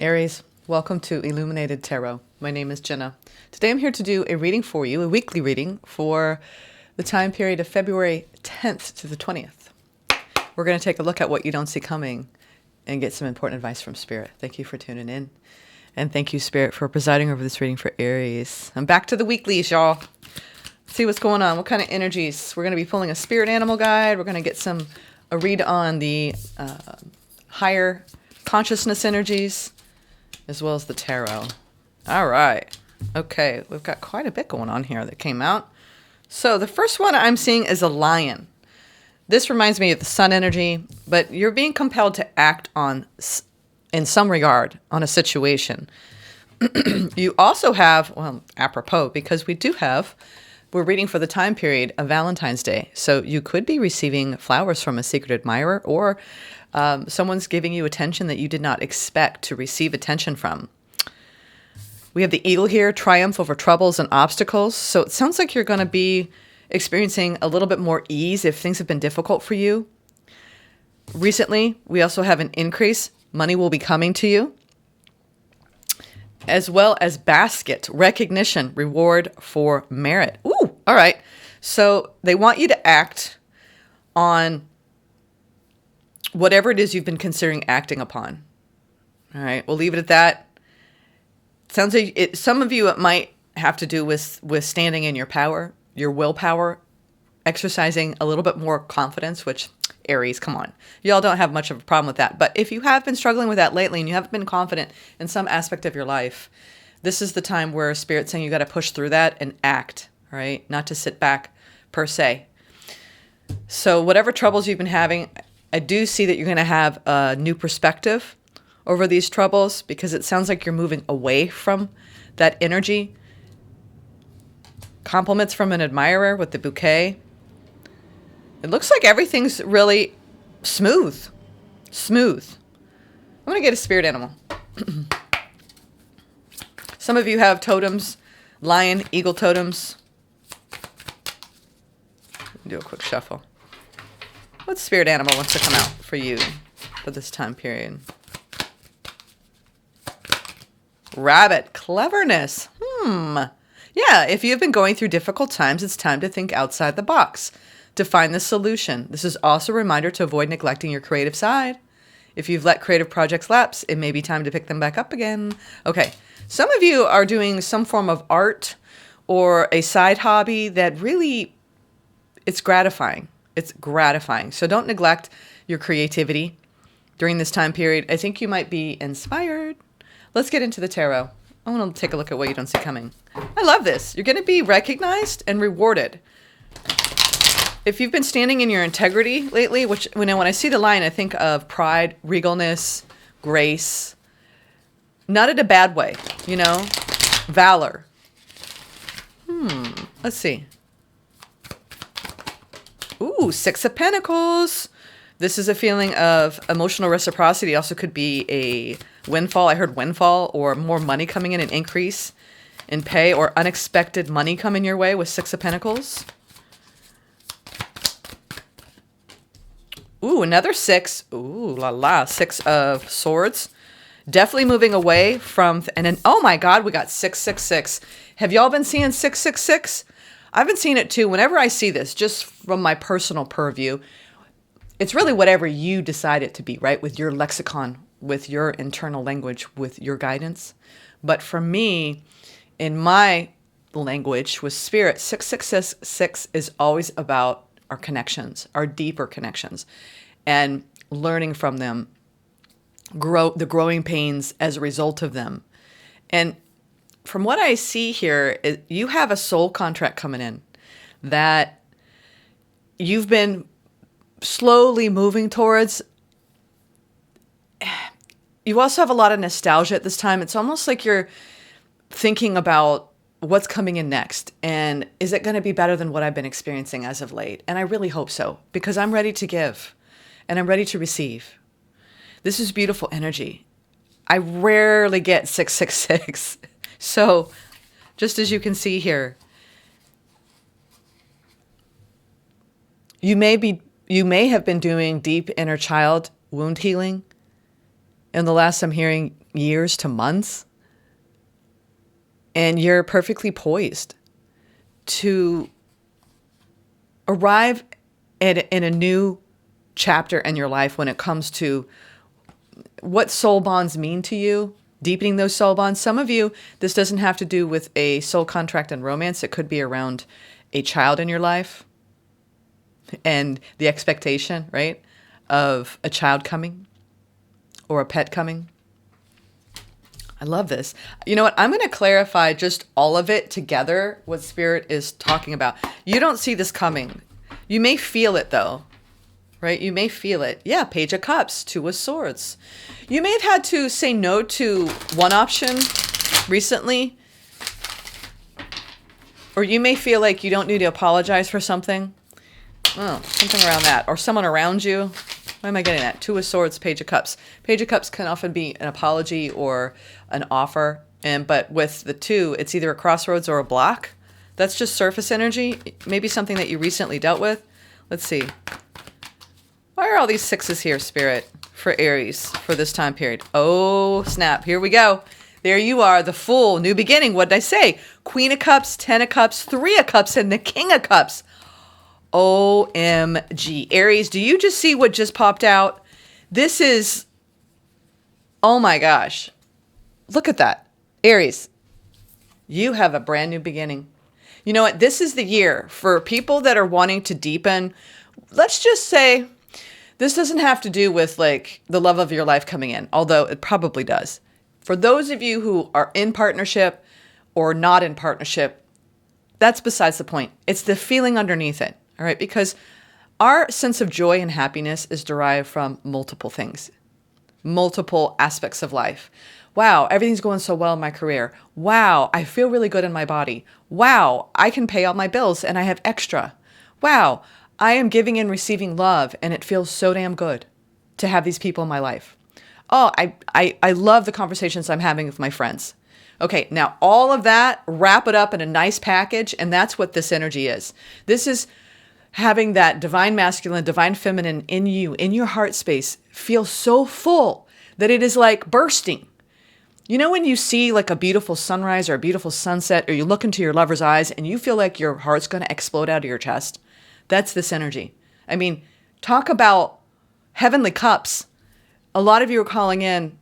Aries, welcome to Illuminated Tarot. My name is Jenna. Today I'm here to do a reading for you, a weekly reading for the time period of February 10th to the 20th. We're going to take a look at what you don't see coming and get some important advice from Spirit. Thank you for tuning in. And thank you, Spirit, for presiding over this reading for Aries. I'm back to the weeklies, y'all. Let's see what's going on. What kind of energies? We're going to be pulling a spirit animal guide. We're going to get a read on the higher consciousness energies, as well as the tarot. All right. Okay, we've got quite a bit going on here that came out. So the first one I'm seeing is a lion. This reminds me of the sun energy, but you're being compelled to act on, in some regard, on a situation. You also have, well, apropos, because we're reading for the time period of Valentine's Day. So you could be receiving flowers from a secret admirer, or someone's giving you attention that you did not expect to receive attention from. We have the eagle here, triumph over troubles and obstacles. So it sounds like you're going to be experiencing a little bit more ease if things have been difficult for you. Recently, we also have an increase. Money will be coming to you. As well as basket, recognition, reward for merit. Ooh, all right. So they want you to act on whatever it is you've been considering acting upon. All right, we'll leave it at that. Sounds like some of you, it might have to do with standing in your power, your willpower, exercising a little bit more confidence, which, Aries, come on. Y'all don't have much of a problem with that. But if you have been struggling with that lately and you haven't been confident in some aspect of your life, this is the time where Spirit's saying you got to push through that and act, all right? Not to sit back, per se. So whatever troubles you've been having, I do see that you're going to have a new perspective over these troubles, because it sounds like you're moving away from that energy. Compliments from an admirer with the bouquet. It looks like everything's really smooth. Smooth. I'm going to get a spirit animal. Some of you have totems, lion, eagle totems. Do a quick shuffle. What spirit animal wants to come out for you for this time period? Rabbit. Cleverness. Yeah, if you've been going through difficult times, it's time to think outside the box to find the solution. This is also a reminder to avoid neglecting your creative side. If you've let creative projects lapse, it may be time to pick them back up again. Okay, some of you are doing some form of art or a side hobby that really, it's gratifying. It's gratifying. So don't neglect your creativity during this time period. I think you might be inspired. Let's get into the tarot. I want to take a look at what you don't see coming. I love this. You're going to be recognized and rewarded. If you've been standing in your integrity lately, which when I see the lion, I think of pride, regalness, grace. Not in a bad way, you know? Valor. Let's see. Ooh, Six of Pentacles. This is a feeling of emotional reciprocity. Also could be a windfall. I heard windfall, or more money coming in, an increase in pay, or unexpected money coming your way with Six of Pentacles. Ooh, another six. Ooh, la la. Six of Swords. Definitely moving away from, and then, oh my God, we got 666. Have y'all been seeing 666? I've been seeing it too. Whenever I see this, just from my personal purview, it's really whatever you decide it to be, right? With your lexicon, with your internal language, with your guidance. But for me, in my language with Spirit, 666 is always about our connections, our deeper connections, and learning from them, the growing pains as a result of them. And from what I see here, you have a soul contract coming in that you've been slowly moving towards. You also have a lot of nostalgia at this time. It's almost like you're thinking about what's coming in next, and is it going to be better than what I've been experiencing as of late? And I really hope so, because I'm ready to give and I'm ready to receive. This is beautiful energy. I rarely get 666. So just as you can see here, you may have been doing deep inner child wound healing in the last, I'm hearing, years to months. And you're perfectly poised to arrive in a new chapter in your life when it comes to what soul bonds mean to you, deepening those soul bonds. Some of you, this doesn't have to do with a soul contract and romance. It could be around a child in your life and the expectation, right, of a child coming or a pet coming. I love this. You know what? I'm going to clarify just all of it together, what Spirit is talking about. You don't see this coming. You may feel it, though, right? You may feel it. Yeah, Page of Cups, Two of Swords. You may have had to say no to one option recently, or you may feel like you don't need to apologize for something. Oh, something around that, or someone around you. Why am I getting that? Two of Swords, Page of Cups. Page of Cups can often be an apology or an offer. But with the two, it's either a crossroads or a block. That's just surface energy. Maybe something that you recently dealt with. Let's see. Why are all these sixes here, Spirit, for Aries for this time period? Oh, snap. Here we go. There you are, the Fool, new beginning. What did I say? Queen of Cups, 10 of Cups, 3 of Cups, and the King of Cups. OMG. Aries, do you just see what just popped out? This is, oh my gosh. Look at that. Aries, you have a brand new beginning. You know what? This is the year for people that are wanting to deepen. Let's just say this doesn't have to do with like the love of your life coming in, although it probably does. For those of you who are in partnership or not in partnership, that's besides the point. It's the feeling underneath it. All right, because our sense of joy and happiness is derived from multiple things, multiple aspects of life. Wow, everything's going so well in my career. Wow, I feel really good in my body. Wow, I can pay all my bills and I have extra. Wow, I am giving and receiving love and it feels so damn good to have these people in my life. Oh, I love the conversations I'm having with my friends. Okay, now all of that, wrap it up in a nice package, and that's what this energy is. This is having that divine masculine, divine feminine in you, in your heart space, feel so full that it is like bursting. You know when you see like a beautiful sunrise or a beautiful sunset, or you look into your lover's eyes and you feel like your heart's going to explode out of your chest? That's this energy. I mean, talk about heavenly cups. A lot of you are calling in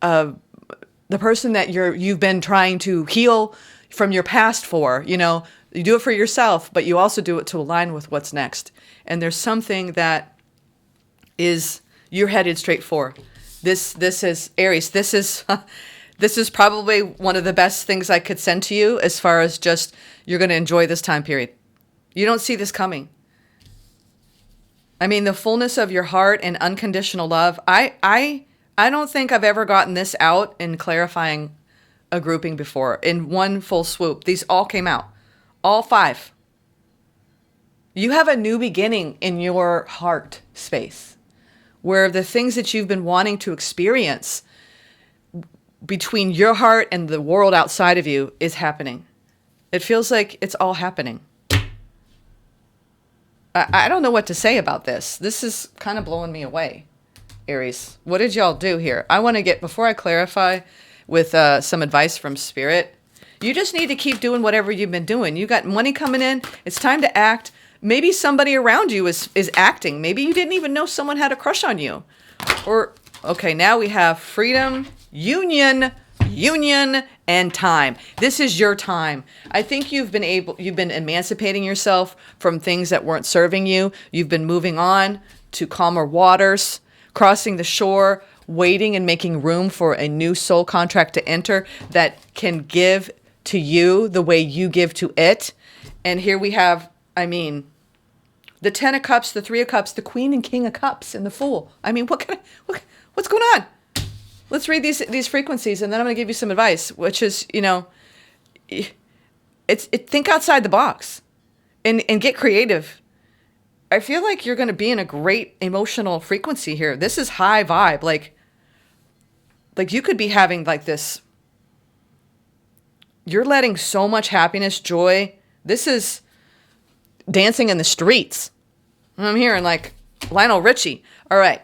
the person that you've been trying to heal from your past for, you know. You do it for yourself, but you also do it to align with what's next. And there's something that is you're headed straight for. This is Aries. This is probably one of the best things I could send to you as far as just you're going to enjoy this time period. You don't see this coming. I mean, the fullness of your heart and unconditional love. I don't think I've ever gotten this out in clarifying a grouping before in one full swoop. These all came out. All 5. You have a new beginning in your heart space where the things that you've been wanting to experience between your heart and the world outside of you is happening. It feels like it's all happening. I don't know what to say about this. This is kind of blowing me away, Aries. What did y'all do here? I want to get, before I clarify with some advice from Spirit, you just need to keep doing whatever you've been doing. You got money coming in. It's time to act. Maybe somebody around you is acting. Maybe you didn't even know someone had a crush on you. Or, okay, now we have freedom, union, and time. This is your time. I think you've been emancipating yourself from things that weren't serving you. You've been moving on to calmer waters, crossing the shore, waiting and making room for a new soul contract to enter that can give to you the way you give to it. And here we have, I mean, the 10 of Cups, the 3 of Cups, the Queen and King of Cups, and the Fool. I mean, what's going on? Let's read these frequencies, and then I'm going to give you some advice, which is, you know, think outside the box and get creative. I feel like you're going to be in a great emotional frequency here. This is high vibe. Like you could be having like this. You're letting so much happiness, joy. This is dancing in the streets. I'm hearing like Lionel Richie. All right.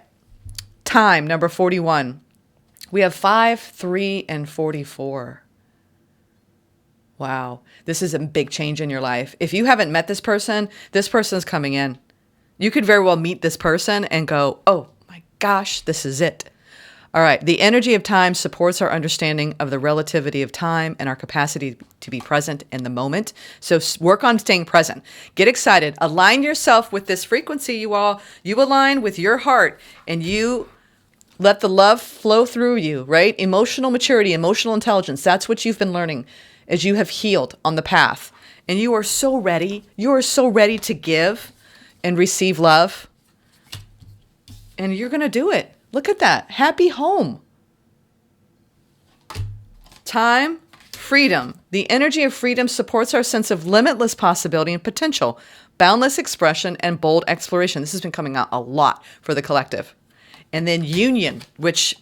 Time, number 41. We have 5, 3, and 44. Wow. This is a big change in your life. If you haven't met this person is coming in. You could very well meet this person and go, oh my gosh, this is it. All right. The energy of time supports our understanding of the relativity of time and our capacity to be present in the moment. So work on staying present. Get excited. Align yourself with this frequency, you all. You align with your heart and you let the love flow through you, right? Emotional maturity, emotional intelligence. That's what you've been learning as you have healed on the path. And you are so ready. You are so ready to give and receive love. And you're going to do it. Look at that. Happy home. Time, freedom. The energy of freedom supports our sense of limitless possibility and potential, boundless expression, and bold exploration. This has been coming out a lot for the collective. And then union, which,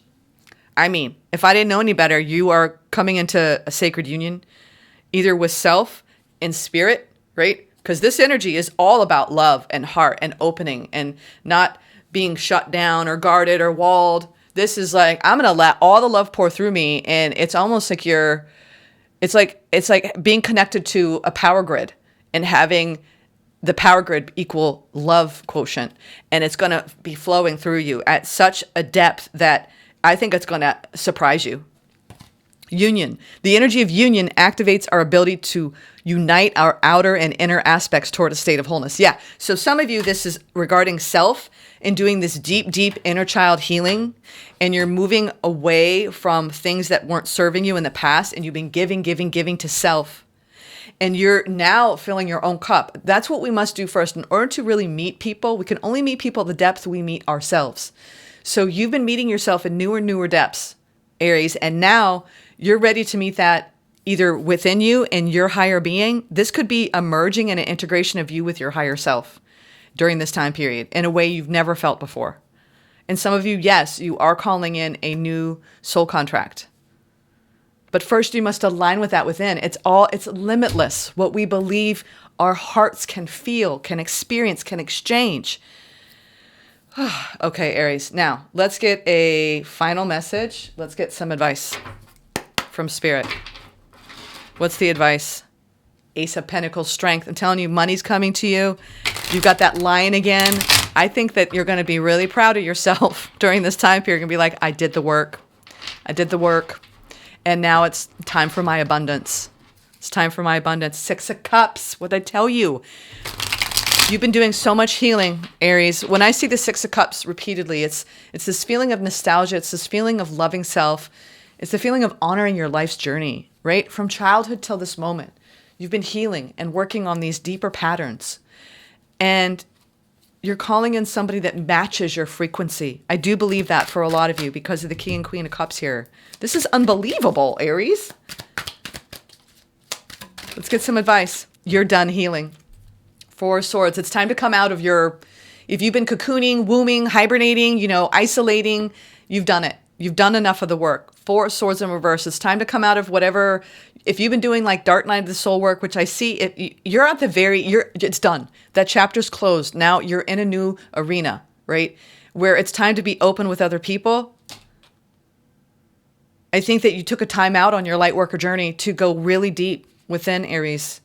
I mean, if I didn't know any better, you are coming into a sacred union, either with self and spirit, right? Because this energy is all about love and heart and opening and not being shut down or guarded or walled. This is like, I'm going to let all the love pour through me. And it's almost like it's like being connected to a power grid and having the power grid equal love quotient. And it's going to be flowing through you at such a depth that I think it's going to surprise you. Union. The energy of union activates our ability to unite our outer and inner aspects toward a state of wholeness. Yeah. So some of you, this is regarding self and doing this deep, deep inner child healing. And you're moving away from things that weren't serving you in the past. And you've been giving to self. And you're now filling your own cup. That's what we must do first. In order to really meet people, we can only meet people at the depth we meet ourselves. So you've been meeting yourself in newer depths, Aries. And now you're ready to meet that either within you and your higher being. This could be a merging and an integration of you with your higher self during this time period in a way you've never felt before. And some of you, yes, you are calling in a new soul contract. But first you must align with that within. It's limitless. What we believe our hearts can feel, can experience, can exchange. Okay, Aries. Now let's get a final message. Let's get some advice from Spirit. What's the advice? Ace of Pentacles, strength. I'm telling you, money's coming to you. You've got that lion again. I think that you're going to be really proud of yourself during this time period. You're going to be like, I did the work. I did the work. And now it's time for my abundance. It's time for my abundance. 6 of Cups. What'd I tell you? You've been doing so much healing, Aries. When I see the 6 of Cups repeatedly, it's this feeling of nostalgia. It's this feeling of loving self. It's the feeling of honoring your life's journey, right? From childhood till this moment, you've been healing and working on these deeper patterns. And you're calling in somebody that matches your frequency. I do believe that for a lot of you because of the King and Queen of Cups here. This is unbelievable, Aries. Let's get some advice. You're done healing. 4 of Swords. It's time to come out of if you've been cocooning, wombing, hibernating, isolating, you've done it. You've done enough of the work. 4 of Swords in reverse. It's time to come out of whatever. If you've been doing like Dark Night of the Soul work, which I see, you're at it's done. That chapter's closed. Now you're in a new arena, right? Where it's time to be open with other people. I think that you took a time out on your light worker journey to go really deep within, Aries.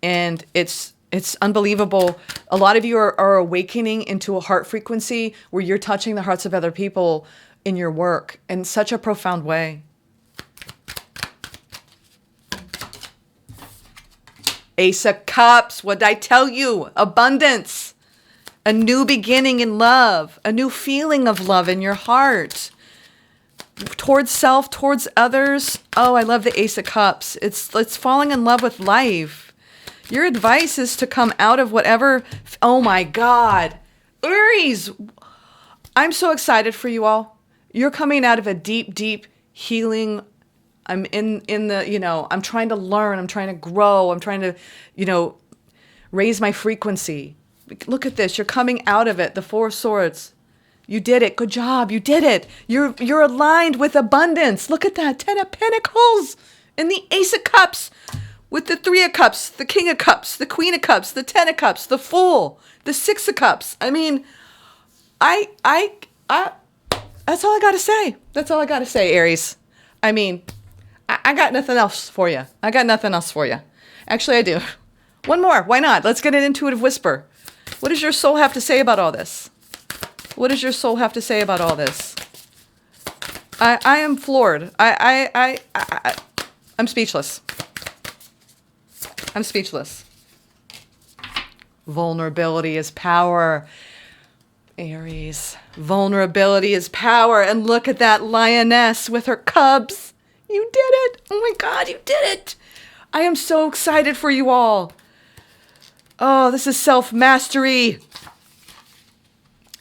And it's unbelievable. A lot of you are awakening into a heart frequency where you're touching the hearts of other people in your work in such a profound way. Ace of Cups. What did I tell you? Abundance. A new beginning in love. A new feeling of love in your heart. Towards self, towards others. Oh, I love the Ace of Cups. It's falling in love with life. Your advice is to come out of whatever. Oh my God. Aries. I'm so excited for you all. You're coming out of a deep, deep healing. I'm in the, I'm trying to learn. I'm trying to grow. I'm trying to, raise my frequency. Look at this. You're coming out of it. The 4 of Swords. You did it. Good job. You did it. You're aligned with abundance. Look at that. 10 of Pentacles and the Ace of Cups with the 3 of Cups, the King of Cups, the Queen of Cups, the 10 of Cups, the Fool, the 6 of Cups. I mean, That's all I got to say. That's all I got to say, Aries. I mean, I got nothing else for you. I got nothing else for you. Actually, I do. One more. Why not? Let's get an intuitive whisper. What does your soul have to say about all this? What does your soul have to say about all this? I am floored. I'm speechless. I'm speechless. Vulnerability is power. Aries. Vulnerability is power. And look at that lioness with her cubs. You did it. Oh my God, you did it. I am so excited for you all. Oh, this is self-mastery.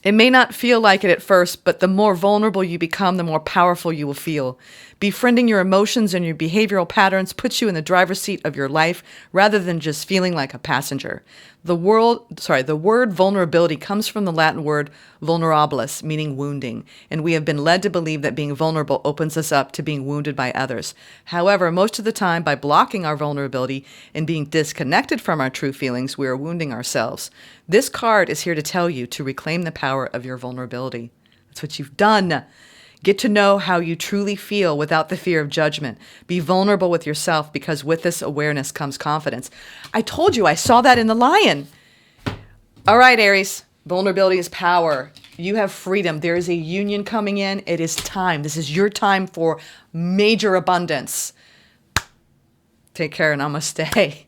It may not feel like it at first, but the more vulnerable you become, the more powerful you will feel. Befriending your emotions and your behavioral patterns puts you in the driver's seat of your life rather than just feeling like a passenger. The word vulnerability comes from the Latin word vulnerabilis, meaning wounding, and we have been led to believe that being vulnerable opens us up to being wounded by others. However, most of the time, by blocking our vulnerability and being disconnected from our true feelings, we are wounding ourselves. This card is here to tell you to reclaim the power of your vulnerability. That's what you've done. Get to know how you truly feel without the fear of judgment. Be vulnerable with yourself, because with this awareness comes confidence. I told you, I saw that in the lion. All right, Aries. Vulnerability is power. You have freedom. There is a union coming in. It is time. This is your time for major abundance. Take care and namaste.